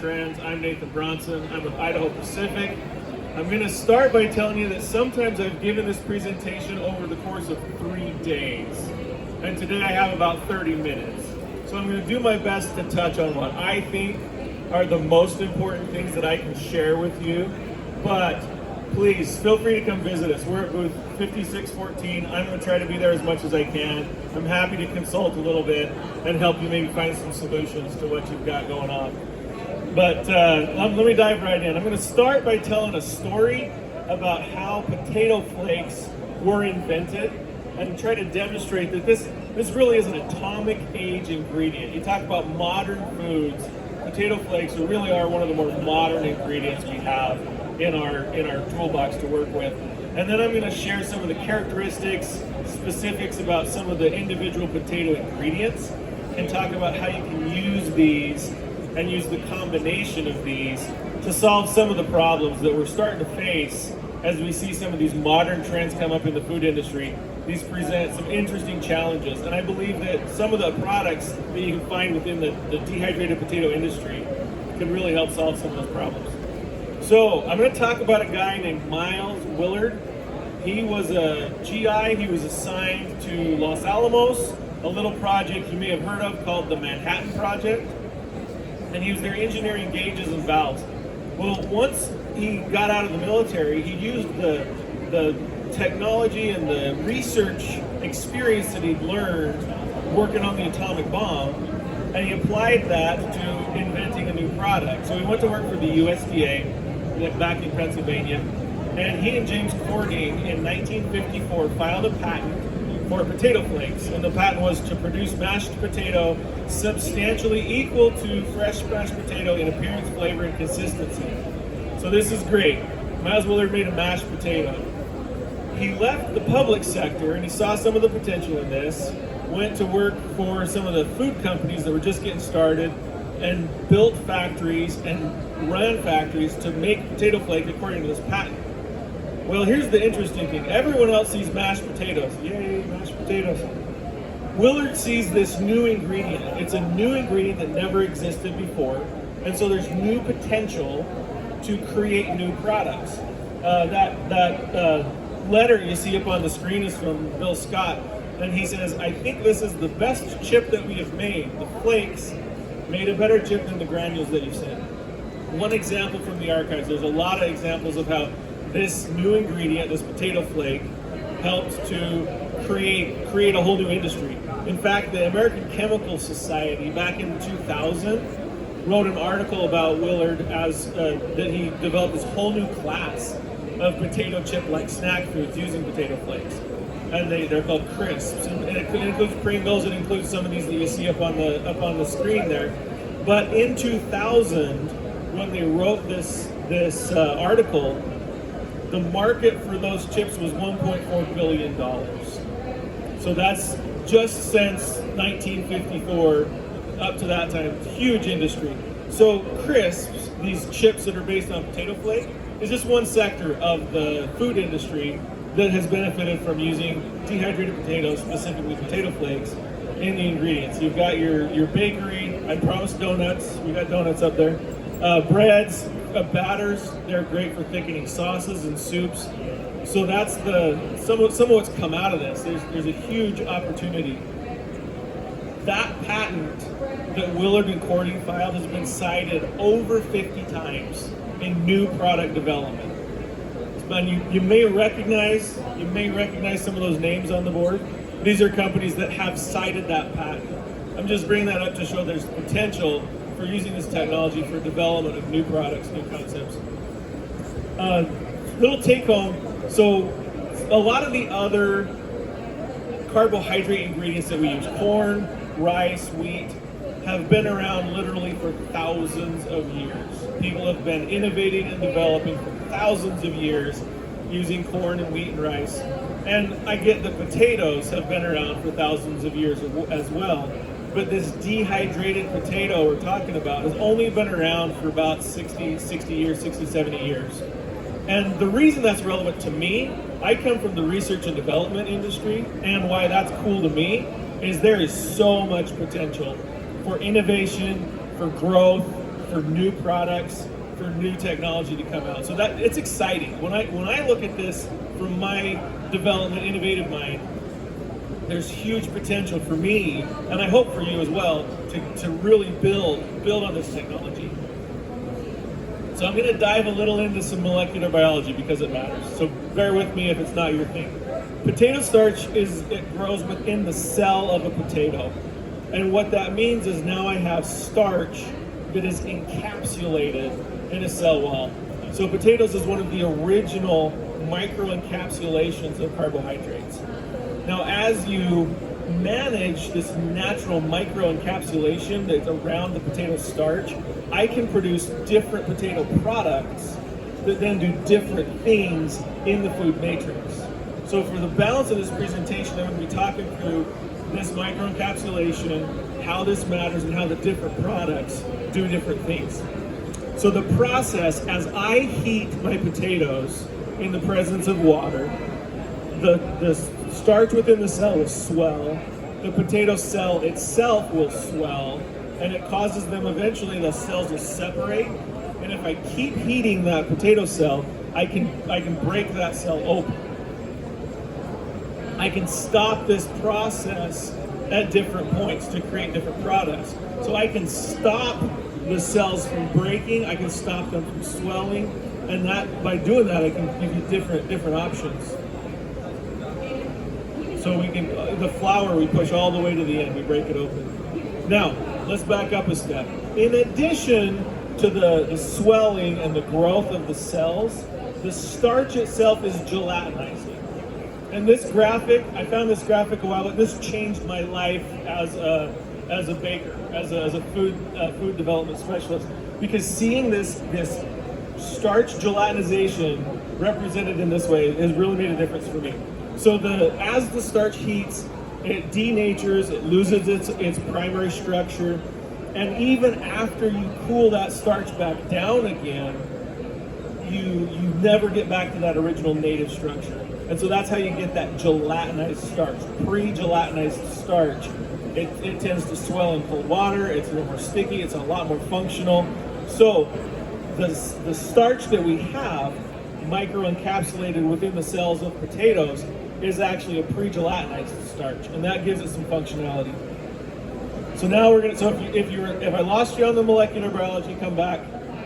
trends. I'm Nathan Bronson. I'm with Idaho Pacific. I'm going to start by telling you that sometimes I've given this presentation over the course of 3 days. And today I have about 30 minutes. So I'm going to do my best to touch on what I think are the most important things that I can share with you. But please feel free to come visit us. We're at booth 5614. I'm going to try to be there as much as I can. I'm happy to consult a little bit and help you maybe find some solutions to what you've got going on. But let me dive right in. I'm going to start by telling a story about how potato flakes were invented and try to demonstrate that this really is an atomic age ingredient. You talk about modern foods, potato flakes really are one of the more modern ingredients we have in our toolbox to work with. And then I'm going to share some of the characteristics, specifics about some of the individual potato ingredients and talk about how you can use these and use the combination of these to solve some of the problems that we're starting to face as we see some of these modern trends come up in the food industry. These present some interesting challenges, and I believe that some of the products that you can find within the dehydrated potato industry can really help solve some of those problems. So I'm going to talk about a guy named Miles Willard. He was a GI. He was assigned to Los Alamos, a little project you may have heard of called the Manhattan Project, and he was there engineering gauges and valves. Well, once he got out of the military, he used the technology and the research experience that he'd learned working on the atomic bomb, and he applied that to inventing a new product. So he went to work for the USDA back in Pennsylvania, and he and James Cording in 1954 filed a patent for potato flakes, and the patent was to produce mashed potato substantially equal to fresh mashed potato in appearance, flavor, and consistency. So this is great. Miles Willard made a mashed potato. He left the public sector and he saw some of the potential in this, went to work for some of the food companies that were just getting started and built factories and ran factories to make potato flake according to this patent. Well, here's the interesting thing. Everyone else sees mashed potatoes. Yay, mashed potatoes. Willard sees this new ingredient. It's a new ingredient that never existed before, and so there's new potential to create new products. That letter you see up on the screen is from Bill Scott, and he says, "I think this is the best chip that we have made. The flakes made a better chip than the granules that you've seen." One example from the archives, there's a lot of examples of how this new ingredient, this potato flake, helps to create a whole new industry. In fact, the American Chemical Society back in 2000 wrote an article about Willard as that he developed this whole new class of potato chip-like snack foods using potato flakes, and they're called crisps. And it includes Pringles. It includes some of these that you see up on the screen there. But in 2000, when they wrote this article, the market for those chips was $1.4 billion. So that's just since 1954 up to that time, huge industry. So crisps, these chips that are based on potato flake, is just one sector of the food industry that has benefited from using dehydrated potatoes, specifically potato flakes, in the ingredients. You've got your bakery, I promised donuts, we got donuts up there, breads, batters, they're great for thickening sauces and soups. So that's some of what's come out of this. There's a huge opportunity. That patent that Willard and Cording filed has been cited over 50 times in new product development. And you may recognize some of those names on the board. These are companies that have cited that patent. I'm just bringing that up to show there's potential for using this technology for development of new products, new concepts. Little take home. So a lot of the other carbohydrate ingredients that we use, corn, rice, wheat, have been around literally for thousands of years. People have been innovating and developing for thousands of years using corn and wheat and rice. And I get that potatoes have been around for thousands of years as well. But this dehydrated potato we're talking about has only been around for about 60 years, 60, 70 years. And the reason that's relevant to me, I come from the research and development industry, and why that's cool to me is there is so much potential for innovation, for growth, for new products, for new technology to come out. So that it's exciting. When I look at this from my development, innovative mind, there's huge potential for me, and I hope for you as well, to really build on this technology. So I'm going to dive a little into some molecular biology because it matters. So bear with me if it's not your thing. Potato starch it grows within the cell of a potato. And what that means is now I have starch that is encapsulated in a cell wall. So potatoes is one of the original microencapsulations of carbohydrates. Now, as you manage this natural microencapsulation that's around the potato starch, I can produce different potato products that then do different things in the food matrix. So for the balance of this presentation, I'm going to be talking through this microencapsulation, how this matters, and how the different products do different things. So the process, as I heat my potatoes in the presence of water, the starch within the cell will swell, the potato cell itself will swell, and it causes them eventually, the cells will separate. And if I keep heating that potato cell, I can break that cell open. I can stop this process at different points to create different products. So I can stop the cells from breaking, I can stop them from swelling, and that by doing that I can give you different options. So we can, the flour we push all the way to the end, we break it open. Now, let's back up a step. In addition to the swelling and the growth of the cells, the starch itself is gelatinizing. And this graphic, I found this graphic a while ago. This changed my life as a baker, as a food development specialist, because seeing this starch gelatinization represented in this way has really made a difference for me. So as the starch heats, it denatures, it loses its primary structure, and even after you cool that starch back down again, you never get back to that original native structure. And so that's how you get that gelatinized starch, pre-gelatinized starch. It tends to swell in cold water, it's a little more sticky, it's a lot more functional. So the starch that we have microencapsulated within the cells of potatoes is actually a pre-gelatinized starch, and that gives it some functionality. So now if I lost you on the molecular biology, come back.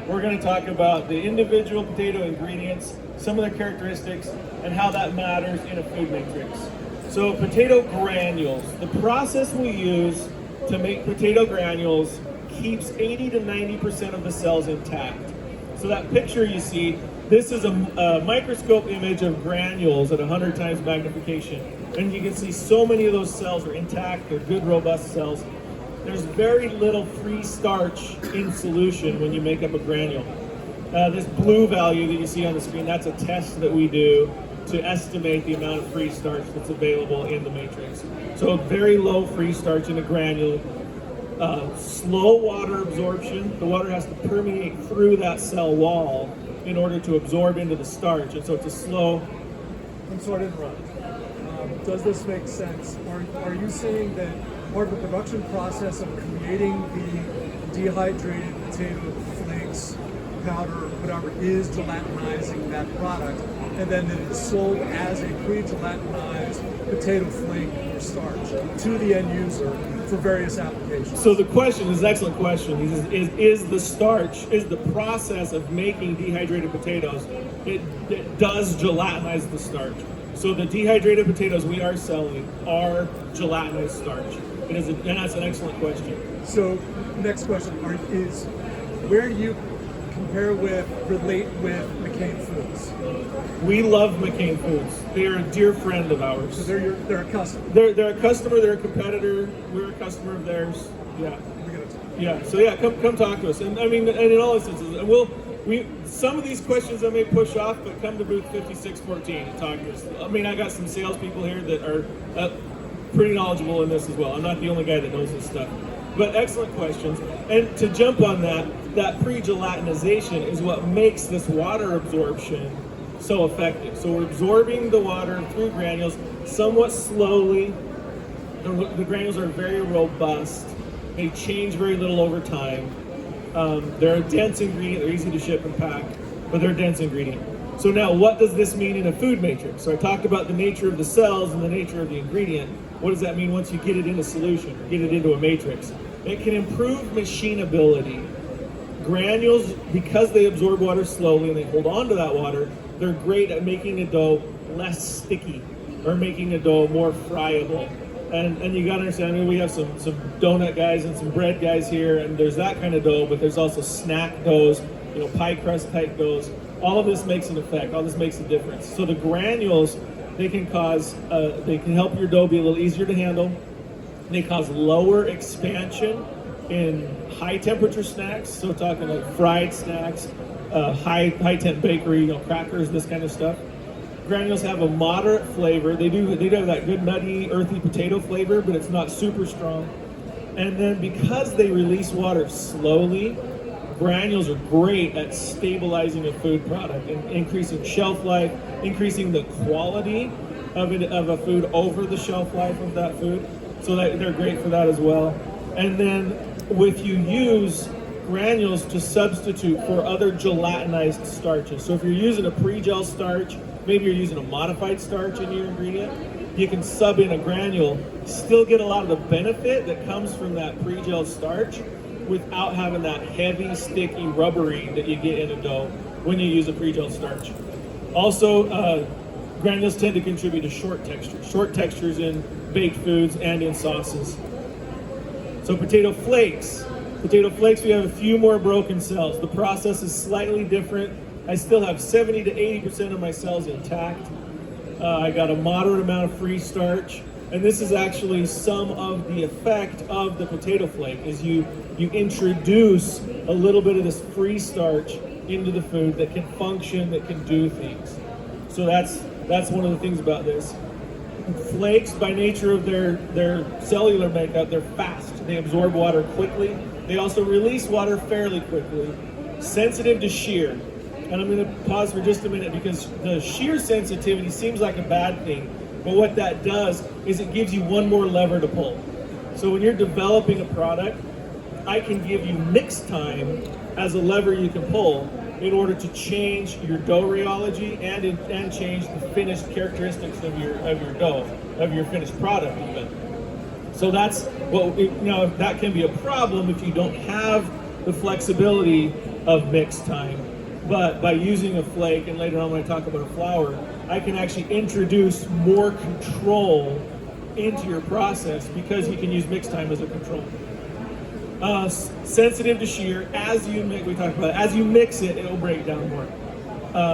We're going to talk about the individual potato ingredients, some of their characteristics, and how that matters in a food matrix. So potato granules, the process we use to make potato granules keeps 80 to 90% of the cells intact. So that picture you see, this is a microscope image of granules at 100 times magnification. And you can see so many of those cells are intact, they're good, robust cells. There's very little free starch in solution when you make up a granule. This blue value that you see on the screen, that's a test that we do to estimate the amount of free starch that's available in the matrix. So very low free starch in a granule. Slow water absorption. The water has to permeate through that cell wall in order to absorb into the starch, and so it's a slow. I'm sorry to interrupt. Does this make sense? Are you saying that part of the production process of creating the dehydrated potato flakes, powder, whatever, is gelatinizing that product, and then it is sold as a pre-gelatinized potato flake or starch to the end user for various applications? So the question is an excellent question. Is the starch, is the process of making dehydrated potatoes, it does gelatinize the starch. So the dehydrated potatoes we are selling are gelatinized starch. And that's an excellent question. So next question is, where do you relate with McCain Foods? We love McCain Foods. They are a dear friend of ours. So they're a customer. They're a customer. They're a competitor. We're a customer of theirs. Yeah. Yeah. So yeah, come talk to us. And I mean, and in all instances, some of these questions I may push off, but come to booth 5614 and talk to us. I mean, I got some salespeople here that are pretty knowledgeable in this as well. I'm not the only guy that knows this stuff. But excellent questions. And to jump on that pre-gelatinization is what makes this water absorption so effective. So we're absorbing the water through granules somewhat slowly. The granules are very robust. They change very little over time. They're a dense ingredient. They're easy to ship and pack, but they're a dense ingredient. So now, what does this mean in a food matrix? So I talked about the nature of the cells and the nature of the ingredient. What does that mean once you get it in a solution, get it into a matrix? It can improve machinability. Granules, because they absorb water slowly and they hold on to that water, they're great at making a dough less sticky or making a dough more friable. And you gotta understand, I mean, we have some donut guys and some bread guys here, and there's that kind of dough, but there's also snack doughs, pie crust type doughs. All of this makes an effect, all this makes a difference. So the granules, they can help your dough be a little easier to handle. They cause lower expansion in high temperature snacks, so talking like fried snacks, high temp bakery, crackers, this kind of stuff. Granules have a moderate flavor. They do have that good nutty, earthy potato flavor, but it's not super strong. And then because they release water slowly, granules are great at stabilizing a food product and increasing shelf life, increasing the quality of a food over the shelf life of that food. So that they're great for that as well. And then if you use granules to substitute for other gelatinized starches. So if you're using a pre-gel starch, maybe you're using a modified starch in your ingredient, you can sub in a granule, still get a lot of the benefit that comes from that pre-gel starch without having that heavy, sticky, rubbery that you get in a dough when you use a pre-gel starch. Also, granules tend to contribute to short textures in baked foods and in sauces. So potato flakes, we have a few more broken cells. The process is slightly different. I still have 70 to 80% of my cells intact. I got a moderate amount of free starch. And this is actually some of the effect of the potato flake, is you introduce a little bit of this free starch into the food that can function, that can do things. So that's one of the things about this. Flakes, by nature of their cellular makeup, they're fast. They absorb water quickly. They also release water fairly quickly. Sensitive to shear. And I'm going to pause for just a minute because the shear sensitivity seems like a bad thing. But what that does is it gives you one more lever to pull. So when you're developing a product, I can give you mix time as a lever you can pull in order to change your dough rheology and change the finished characteristics of your dough, of your finished product even. So that's that can be a problem if you don't have the flexibility of mix time. But by using a flake, and later on when I talk about a flour, I can actually introduce more control into your process because you can use mix time as a control. Sensitive to shear, as you mix it, it'll break down more.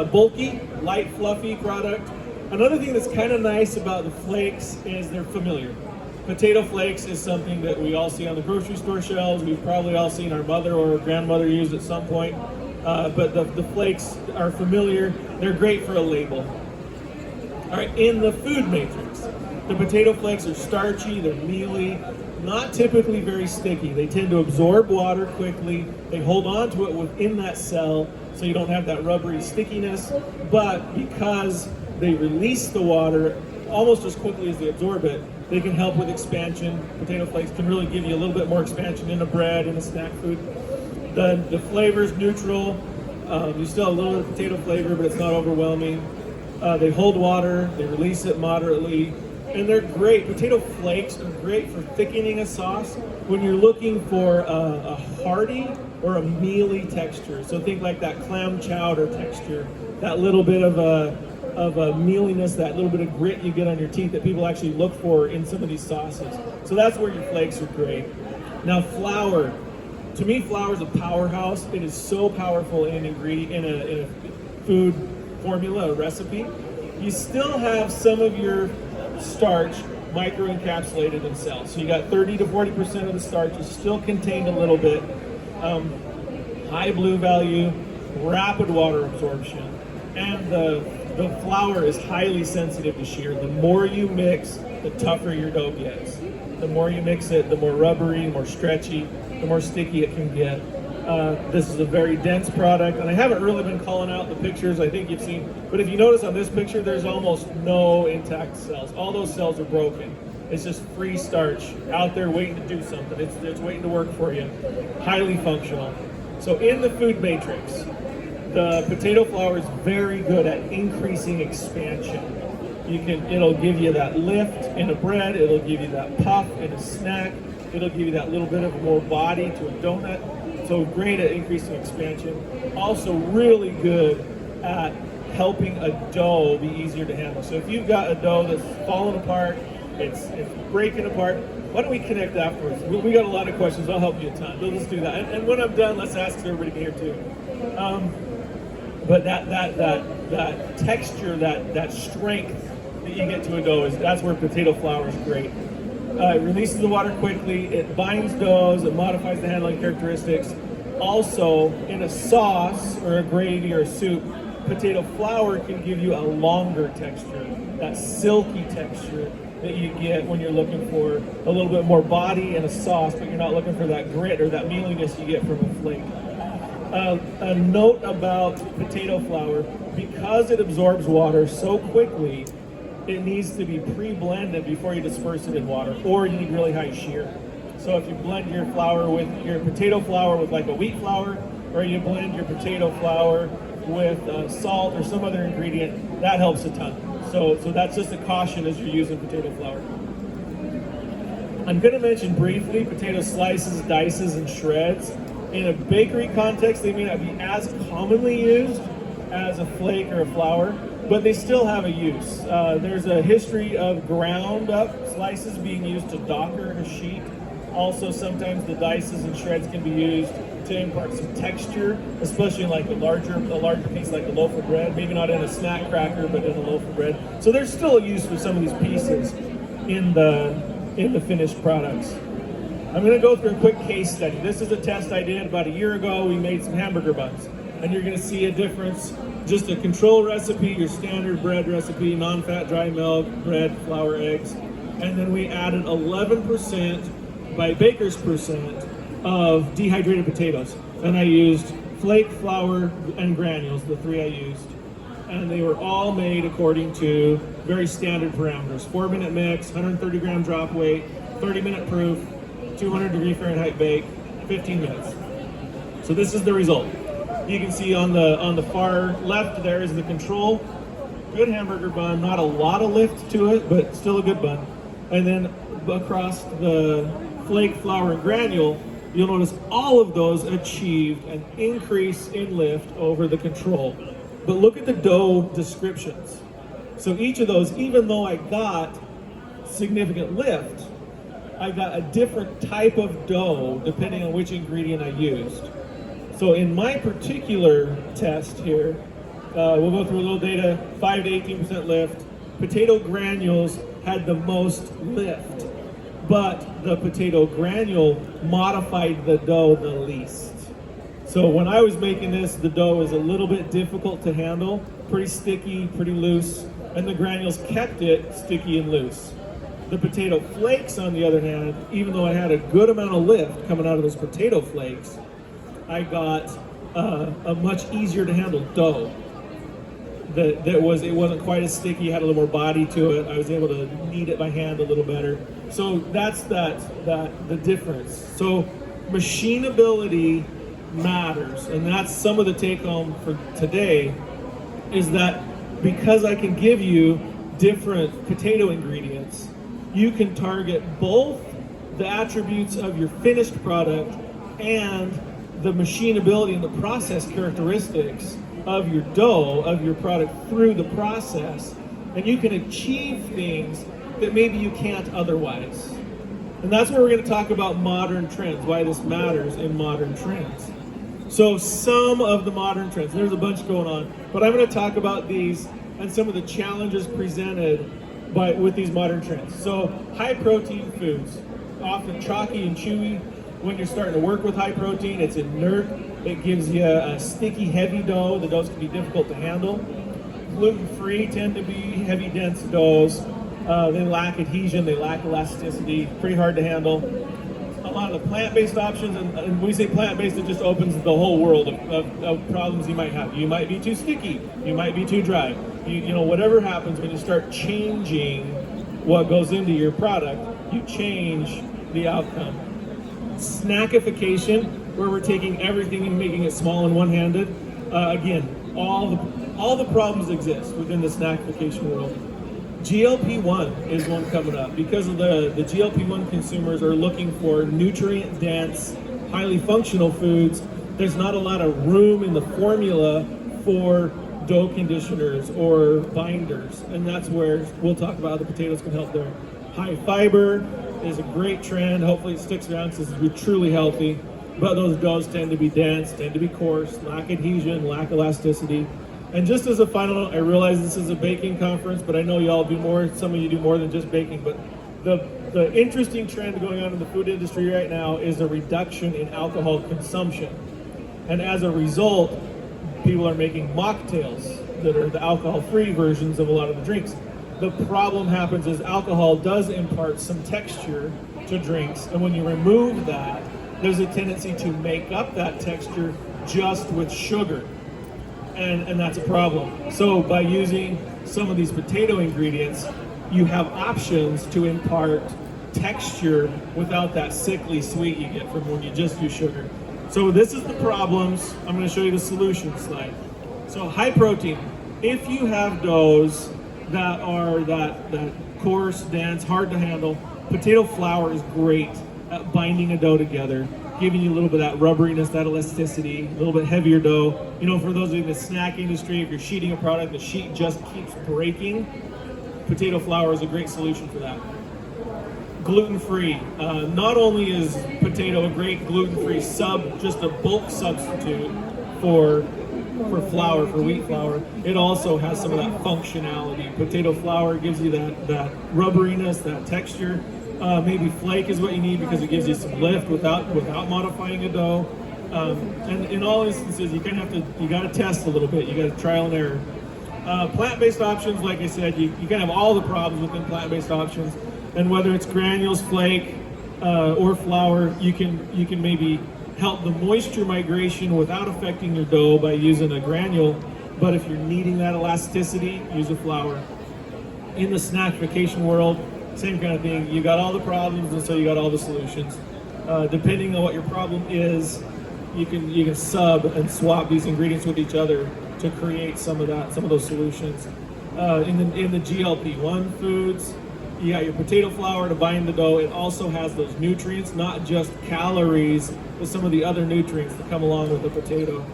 Bulky, light, fluffy product. Another thing that's kind of nice about the flakes is they're familiar. Potato flakes is something that we all see on the grocery store shelves. We've probably all seen our mother or grandmother use at some point. But the flakes are familiar. They're great for a label. All right, in the food matrix, the potato flakes are starchy, they're mealy, not typically very sticky. They tend to absorb water quickly. They hold on to it within that cell, so you don't have that rubbery stickiness. But because they release the water almost as quickly as they absorb it, they can help with expansion. Potato flakes can really give you a little bit more expansion in a bread, in a snack food. The flavor's neutral. You still have a little bit of potato flavor, but it's not overwhelming. They hold water, they release it moderately, and they're great. Potato flakes are great for thickening a sauce when you're looking for a hearty or a mealy texture. So think like that clam chowder texture, that little bit of a mealiness, that little bit of grit you get on your teeth that people actually look for in some of these sauces. So that's where your flakes are great. Now flour. To me, flour is a powerhouse. It is so powerful in an ingredient, in a food formula, a recipe. You still have some of your starch microencapsulated in cells. So you got 30 to 40% of the starch is still contained a little bit. High blue value, rapid water absorption, and the flour is highly sensitive to shear. The more you mix, the tougher your dough gets. The more you mix it, the more rubbery, the more stretchy, the more sticky it can get. This is a very dense product, and I haven't really been calling out the pictures I think you've seen, but if you notice on this picture, there's almost no intact cells. All those cells are broken. It's just free starch out there waiting to do something. It's waiting to work for you. Highly functional. So in the food matrix, the potato flour is very good at increasing expansion. It'll give you that lift in a bread, it'll give you that puff in a snack, it'll give you that little bit of more body to a donut. So great at increasing expansion. Also really good at helping a dough be easier to handle. So if you've got a dough that's falling apart, it's breaking apart, why don't we connect afterwards? We got a lot of questions, I'll help you a ton. Let's do that. And when I'm done, let's ask everybody here too. But that texture, that strength that you get to a dough, that's where potato flour is great. It releases the water quickly, it binds doughs, it modifies the handling characteristics. Also, in a sauce or a gravy or a soup, potato flour can give you a longer texture, that silky texture that you get when you're looking for a little bit more body in a sauce, but you're not looking for that grit or that mealiness you get from a flake. A note about potato flour, because it absorbs water so quickly, it needs to be pre-blended before you disperse it in water, or you need really high shear. So if you blend your potato flour with like a wheat flour, or you blend your potato flour with salt or some other ingredient, that helps a ton. So that's just a caution as you're using potato flour. I'm going to mention briefly potato slices, dices, and shreds. In a bakery context, they may not be as commonly used as a flake or a flour, but they still have a use. There's a history of ground up slices being used to docker a sheet. Also, sometimes the dices and shreds can be used to impart some texture, especially in like a larger piece like a loaf of bread. Maybe not in a snack cracker, but in a loaf of bread. So there's still a use for some of these pieces in the finished products. I'm going to go through a quick case study. This is a test I did about a year ago. We made some hamburger buns, and you're going to see a difference. Just a control recipe, your standard bread recipe, non-fat, dry milk, bread, flour, eggs, and then we added 11% by baker's percent of dehydrated potatoes. And I used flake, flour, and granules, the three I used. And they were all made according to very standard parameters. 4-minute mix, 130 gram drop weight, 30-minute proof, 200 degree Fahrenheit bake, 15 minutes. So this is the result. You can see on the far left there is the control. Good hamburger bun, not a lot of lift to it, but still a good bun. And then across the flake, flour, and granule, you'll notice all of those achieved an increase in lift over the control. But look at the dough descriptions. So each of those, even though I got significant lift, I got a different type of dough depending on which ingredient I used. So in my particular test here, we'll go through a little data, 5 to 18% lift. Potato granules had the most lift, but the potato granule modified the dough the least. So when I was making this, the dough was a little bit difficult to handle, pretty sticky, pretty loose, and the granules kept it sticky and loose. The potato flakes, on the other hand, even though I had a good amount of lift coming out of those potato flakes, I got a much easier to handle dough. It wasn't quite as sticky, had a little more body to it. I was able to knead it by hand a little better. So that's the difference. So machinability matters, and that's some of the take home for today, is that because I can give you different potato ingredients, you can target both the attributes of your finished product and the machinability and the process characteristics of your dough, of your product through the process, and you can achieve things that maybe you can't otherwise. And that's where we're going to talk about modern trends, why this matters in modern trends. So some of the modern trends, there's a bunch going on, but I'm going to talk about these and some of the challenges presented with these modern trends. So high protein foods, often chalky and chewy. When you're starting to work with high protein, it's inert. It gives you a sticky, heavy dough. The doughs can be difficult to handle. Gluten-free tend to be heavy, dense doughs. They lack adhesion, they lack elasticity, pretty hard to handle. A lot of the plant-based options, and when we say plant-based, it just opens the whole world of problems you might have. You might be too sticky, you might be too dry. You know, whatever happens when you start changing what goes into your product, you change the outcome. Snackification where we're taking everything and making it small and one-handed. Again, all the problems exist within the snackification world. GLP-1 is one coming up because of the GLP-1 consumers are looking for nutrient-dense, highly functional foods. There's not a lot of room in the formula for dough conditioners or binders, and that's where we'll talk about how the potatoes can help there. High fiber is a great trend. Hopefully it sticks around because it's truly healthy, but those doughs tend to be dense, tend to be coarse, lack adhesion, lack elasticity. And just as a final note, I realize this is a baking conference, but I know y'all do more, some of you do more than just baking, but the interesting trend going on in the food industry right now is a reduction in alcohol consumption. And as a result, people are making mocktails that are the alcohol-free versions of a lot of the drinks. The problem happens is alcohol does impart some texture to drinks, and when you remove that, there's a tendency to make up that texture just with sugar. And that's a problem. So by using some of these potato ingredients, you have options to impart texture without that sickly sweet you get from when you just use sugar. So this is the problems. I'm going to show you the solution slide. So high protein. If you have doughs that are that coarse, dense, hard to handle, potato flour is great at binding a dough together, giving you a little bit of that rubberiness, that elasticity, a little bit heavier dough. You know, for those of you in the snack industry, if you're sheeting a product, the sheet just keeps breaking, potato flour is a great solution for that. Gluten-free. Not only is potato a great gluten-free just a bulk substitute for flour, for wheat flour, it also has some of that functionality. Potato flour gives you that rubberiness, that texture. Maybe flake is what you need because it gives you some lift without modifying a dough. And in all instances, you got to test a little bit. You got to trial and error. Plant-based options, like I said, you can have all the problems within plant-based options. And whether it's granules, flake, or flour, you can maybe help the moisture migration without affecting your dough by using a granule. But if you're needing that elasticity, use a flour. In the snackification world, same kind of thing. You got all the problems, and so you got all the solutions. Depending on what your problem is, you can sub and swap these ingredients with each other to create some of those solutions. In the GLP-1 foods, you got your potato flour to bind the dough. It also has those nutrients, not just calories, but some of the other nutrients that come along with the potato.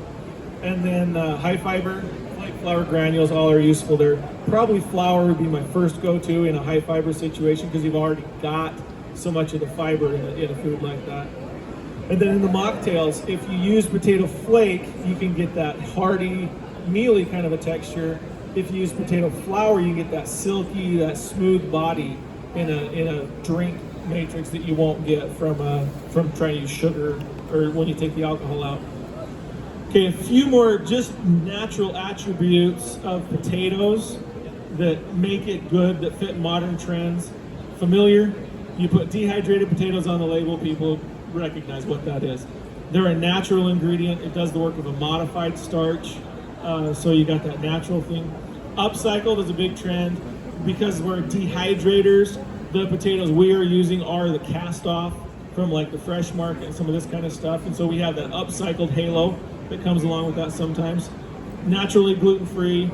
And then high fiber, like flour granules, all are useful there. Probably flour would be my first go-to in a high fiber situation because you've already got so much of the fiber in a food like that. And then in the mocktails, if you use potato flake, you can get that hearty, mealy kind of a texture. If you use potato flour, you get that silky, that smooth body in a drink matrix that you won't get from trying to use sugar or when you take the alcohol out. Okay, a few more just natural attributes of potatoes that make it good, that fit modern trends. Familiar, you put dehydrated potatoes on the label, people recognize what that is. They're a natural ingredient. It does the work of a modified starch, so you got that natural thing. Upcycled is a big trend because we're dehydrators. The potatoes we are using are the cast off from like the fresh market and some of this kind of stuff, and so we have that upcycled halo that comes along with that sometimes. Naturally gluten-free,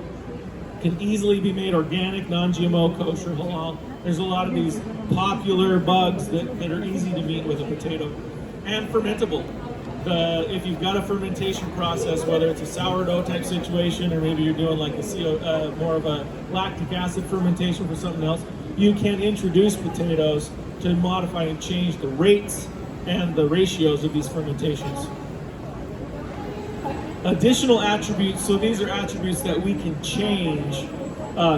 can easily be made organic, non-GMO, kosher, halal. There's a lot of these popular bugs that are easy to meet with a potato. And fermentable. If you've got a fermentation process, whether it's a sourdough type situation or maybe you're doing like more of a lactic acid fermentation for something else, you can introduce potatoes to modify and change the rates and the ratios of these fermentations. Additional attributes, so these are attributes that we can change.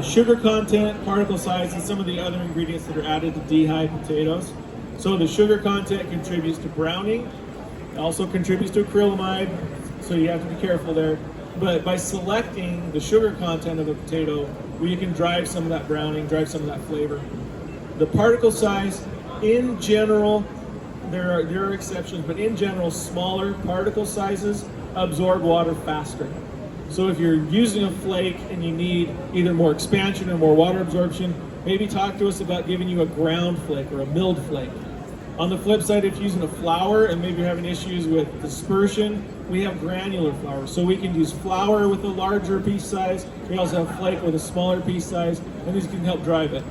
Sugar content, particle size, and some of the other ingredients that are added to dehydrated potatoes. So the sugar content contributes to browning, also contributes to acrylamide, so you have to be careful there. But by selecting the sugar content of the potato, we can drive some of that browning, drive some of that flavor. The particle size, in general, there are exceptions, but in general, smaller particle sizes absorb water faster. So if you're using a flake and you need either more expansion or more water absorption, maybe talk to us about giving you a ground flake or a milled flake. On the flip side, if you're using a flour and maybe you're having issues with dispersion, we have granular flour. So we can use flour with a larger piece size. We also have flake with a smaller piece size, and these can help drive it.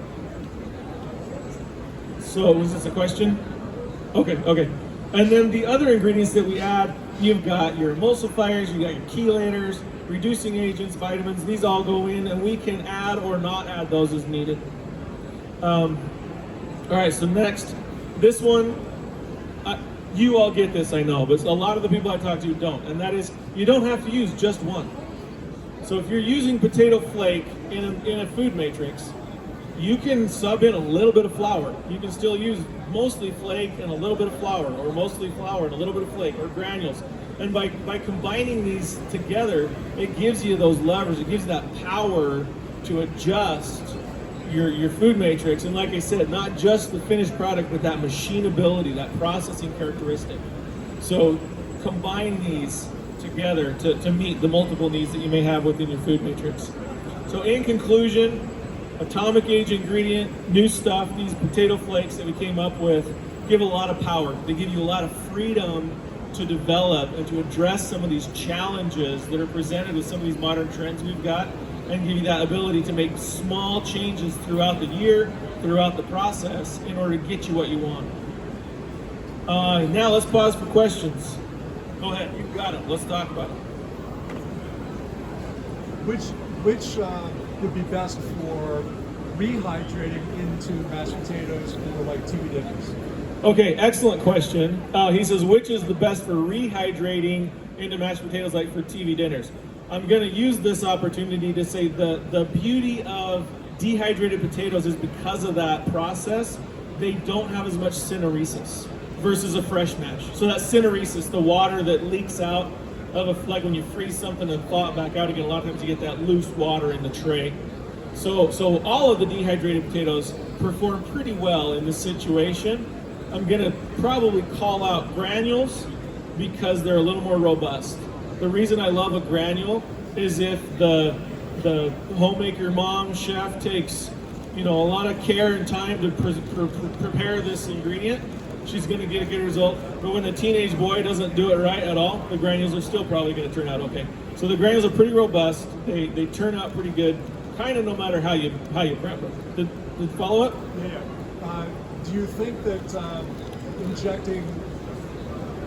So was this a question? Okay. And then the other ingredients that we add, you've got your emulsifiers, you've got your chelators, reducing agents, vitamins. These all go in, and we can add or not add those as needed. All right, so next, this one, you all get this, I know, but a lot of the people I talk to don't, and that is, you don't have to use just one. So if you're using potato flake in a food matrix, you can sub in a little bit of flour. You can still use mostly flake and a little bit of flour, or mostly flour and a little bit of flake, or granules. And by combining these together, it gives you those levers, it gives you that power to adjust your food matrix. And like I said, not just the finished product, but that machinability, that processing characteristic. So combine these together to meet the multiple needs that you may have within your food matrix. So in conclusion, atomic age ingredient, new stuff, these potato flakes that we came up with give a lot of power. They give you a lot of freedom to develop and to address some of these challenges that are presented with some of these modern trends we've got, and give you that ability to make small changes throughout the year, throughout the process, in order to get you what you want. Now let's pause for questions. Go ahead, you've got it. Let's talk about it. Which would be best for rehydrating into mashed potatoes or like TV dinners? Okay, excellent question. He says, which is the best for rehydrating into mashed potatoes, like for TV dinners? I'm going to use this opportunity to say the beauty of dehydrated potatoes is because of that process, they don't have as much syneresis versus a fresh mash. So that syneresis, the water that leaks out of like when you freeze something and thaw it back out again, a lot of times you get that loose water in the tray. So all of the dehydrated potatoes perform pretty well in this situation. I'm going to probably call out granules because they're a little more robust. The reason I love a granule is if the homemaker mom chef takes, a lot of care and time to prepare this ingredient, she's going to get a good result. But when the teenage boy doesn't do it right at all, the granules are still probably going to turn out okay. So the granules are pretty robust. They turn out pretty good, kind of no matter how you prep them. Did follow up? Yeah. Do you think that injecting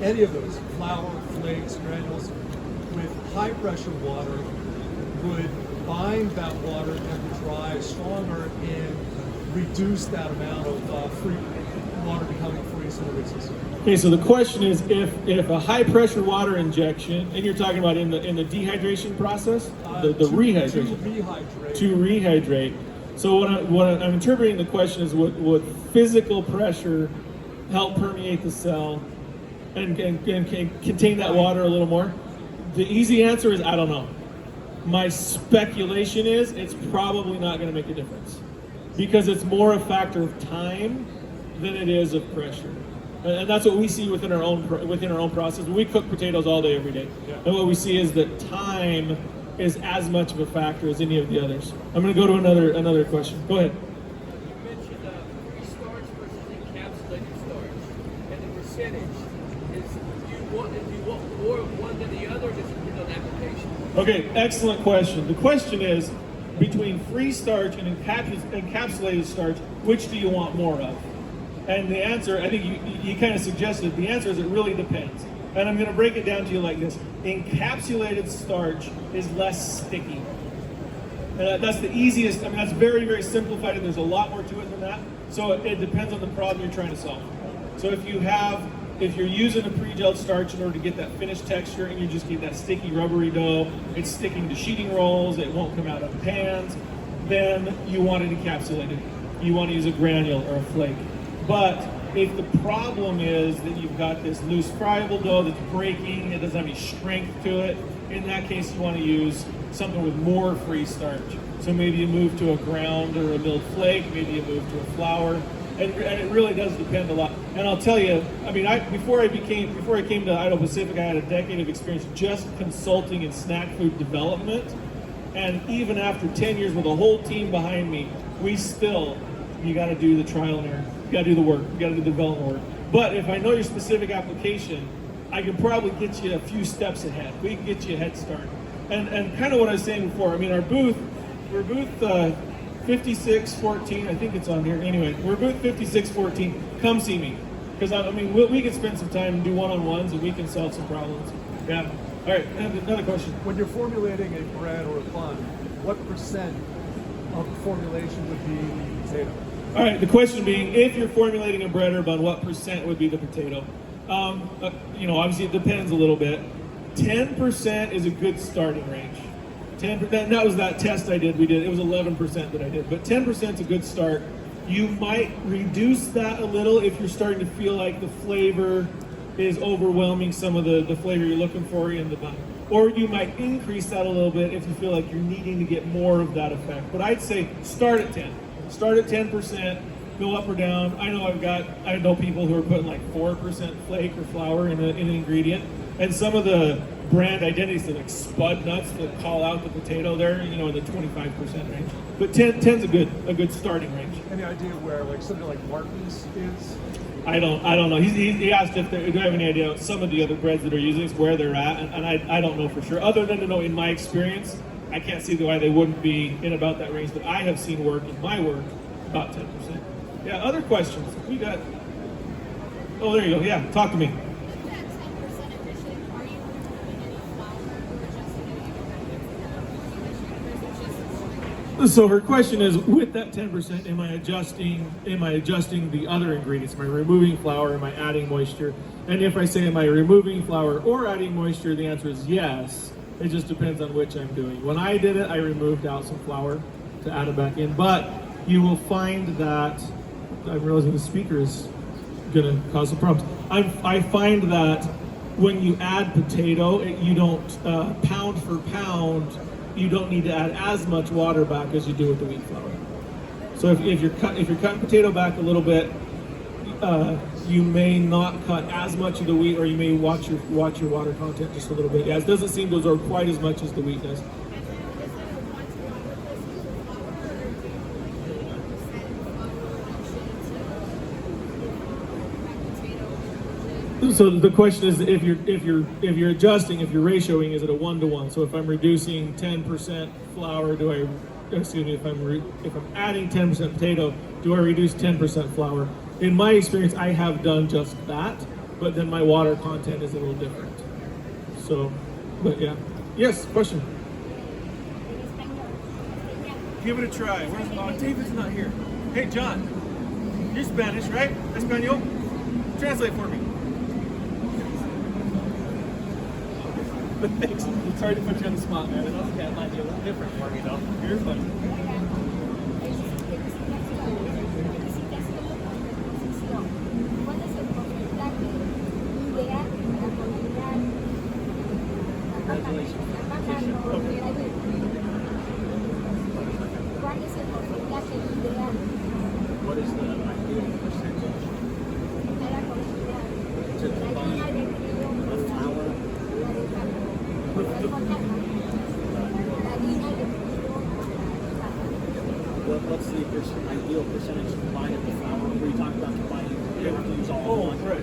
any of those, flour, flakes, granules, with high pressure water would bind that water and dry stronger and reduce that amount of free water becoming free syneresis? Okay, so the question is, if a high pressure water injection, and you're talking about in the dehydration process, the rehydration, to rehydrate. So what I'm interpreting the question is, would physical pressure help permeate the cell and contain that water a little more? The easy answer is I don't know. My speculation is it's probably not going to make a difference because it's more a factor of time than it is of pressure. And that's what we see within our own process. We cook potatoes all day, every day. Yeah. And what we see is that time is as much of a factor as any of the others. I'm going to go to another question. Go ahead. You mentioned free starch versus encapsulated starch, and the percentage is, do you want more of one than the other, or does it depend on application? Okay, excellent question. The question is, between free starch and encapsulated starch, which do you want more of? And the answer, I think you kind of suggested, the answer is it really depends. And I'm going to break it down to you like this. Encapsulated starch is less sticky. And that's the easiest, that's very, very simplified, and there's a lot more to it than that. So it depends on the problem you're trying to solve. So if you're using a pre-gelled starch in order to get that finished texture, and you just get that sticky, rubbery dough, it's sticking to sheeting rolls, it won't come out of pans, then you want it encapsulated. You want to use a granule or a flake. But if the problem is that you've got this loose friable dough that's breaking, it doesn't have any strength to it, in that case you want to use something with more free starch. So maybe you move to a ground or a milled flake, maybe you move to a flour, and it really does depend a lot. And I'll tell you, before I came to Idaho Pacific, I had a decade of experience just consulting in snack food development, and even after 10 years with a whole team behind me, you got to do the trial and error. You got to do the work. You got to do the development work. But if I know your specific application, I can probably get you a few steps ahead. We can get you a head start. And kind of what I was saying before, I mean, we're booth 5614, I think it's on here. Anyway, we're booth 5614. Come see me. Because, I mean, we can spend some time and do one-on-ones and we can solve some problems. Yeah. All right, another question. When you're formulating a bread or a bun, what percent of the formulation would be the potato? All right, the question being, if you're formulating a bread or bun, what percent would be the potato? Obviously it depends a little bit. 10% is a good starting range. 10%, that was that test I did. It was 11% that I did, but 10% is a good start. You might reduce that a little if you're starting to feel like the flavor is overwhelming some of the flavor you're looking for in the bun. Or you might increase that a little bit if you feel like you're needing to get more of that effect. But I'd say start at 10. Start at 10%, go up or down. I know people who are putting like 4% flake or flour in an ingredient. And some of the brand identities, like Spud Nuts, that call out the potato there, in the 25% range. But 10's a good starting range. Any idea where like something like Martin's is? I don't know. He asked do I have any idea some of the other breads that are using this, where they're at, and I don't know for sure. Other than to know in my experience, I can't see why they wouldn't be in about that range that I have seen work in my work, about 10%. Yeah, other questions? We got, oh, there you go. Yeah, talk to me. So her question is, with that 10%, am I adjusting the other ingredients? Am I removing flour? Am I adding moisture? And if I say, am I removing flour or adding moisture, the answer is yes. It just depends on which I'm doing. When I did it, I removed out some flour to add it back in. But you will find that, I'm realizing the speaker is gonna cause some problems. I find that when you add potato, you don't, pound for pound, you don't need to add as much water back as you do with the wheat flour. So if you're cutting potato back a little bit, you may not cut as much of the wheat, or you may watch your water content just a little bit. Yeah, it doesn't seem to absorb quite as much as the wheat does. So the question is, if you're adjusting, if you're ratioing, is it a 1-to-1? So if I'm reducing 10% flour, if I'm adding 10% potato, do I reduce 10% flour? In my experience, I have done just that, but then my water content is a little different. So, but yeah. Yes, question? Give it a try. David's not here. Hey, John, you're Spanish, right? Espanol? Translate for me. Thanks. Sorry to put you on the spot, man. That might be a little different for me, though. You're fine. What is the ideal percentage to combine the flour? What's the ideal percentage to combine of the flour? Were you talking about combining? You have to use all one. Right.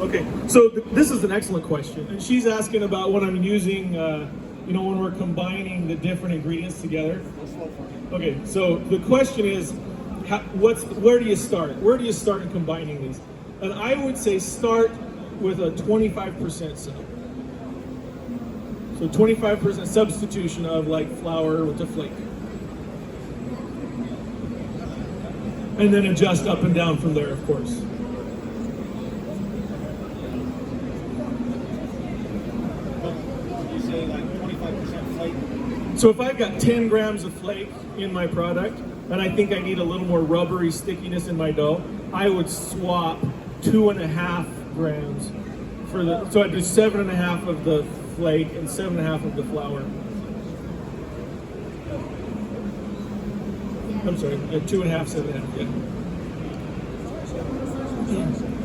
Okay, so this is an excellent question, and she's asking about what I'm using. When we're combining the different ingredients together. Okay, so the question is, where do you start? Where do you start in combining these? And I would say start with a 25% sub. So 25% substitution of like flour with a flake. And then adjust up and down from there, of course. You say like 25% flake? So if I've got 10 grams of flake in my product, and I think I need a little more rubbery stickiness in my dough, I would swap 2.5 grams for so I'd do 7.5 of the flake and 7.5 of the flour. I'm sorry, 2.5, 7.5, yeah.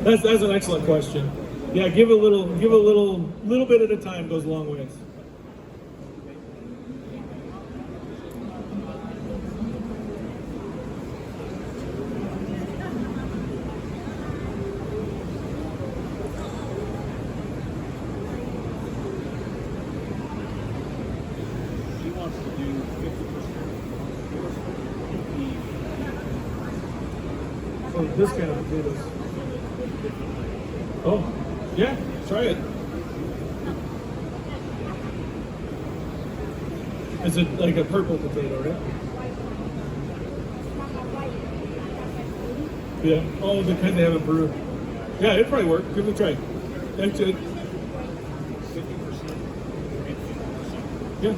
That's an excellent question. Yeah, give a little bit at a time goes a long ways. or this kind of potatoes. Oh, yeah, try it. It's like a purple potato, right? Yeah. Oh, the kind they have in Peru. Yeah, it'd probably work. Give it a try. That's it. 50%. Yeah.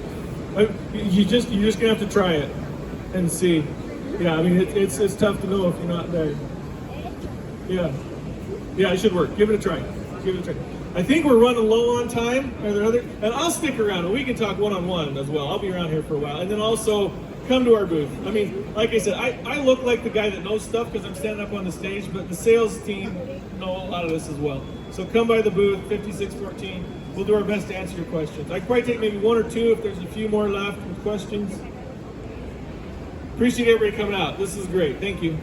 You're just gonna have to try it and see. Yeah, I mean it's tough to know if you're not there. Yeah. Yeah, it should work. Give it a try. Give it a try. I think we're running low on time. Are there other? And I'll stick around and we can talk one-on-one as well. I'll be around here for a while. And then also come to our booth. I mean, like I said, I look like the guy that knows stuff because I'm standing up on the stage, but the sales team know a lot of this as well. So come by the booth, 5614. We'll do our best to answer your questions. I can probably take maybe one or two if there's a few more left with questions. Appreciate everybody coming out. This is great. Thank you.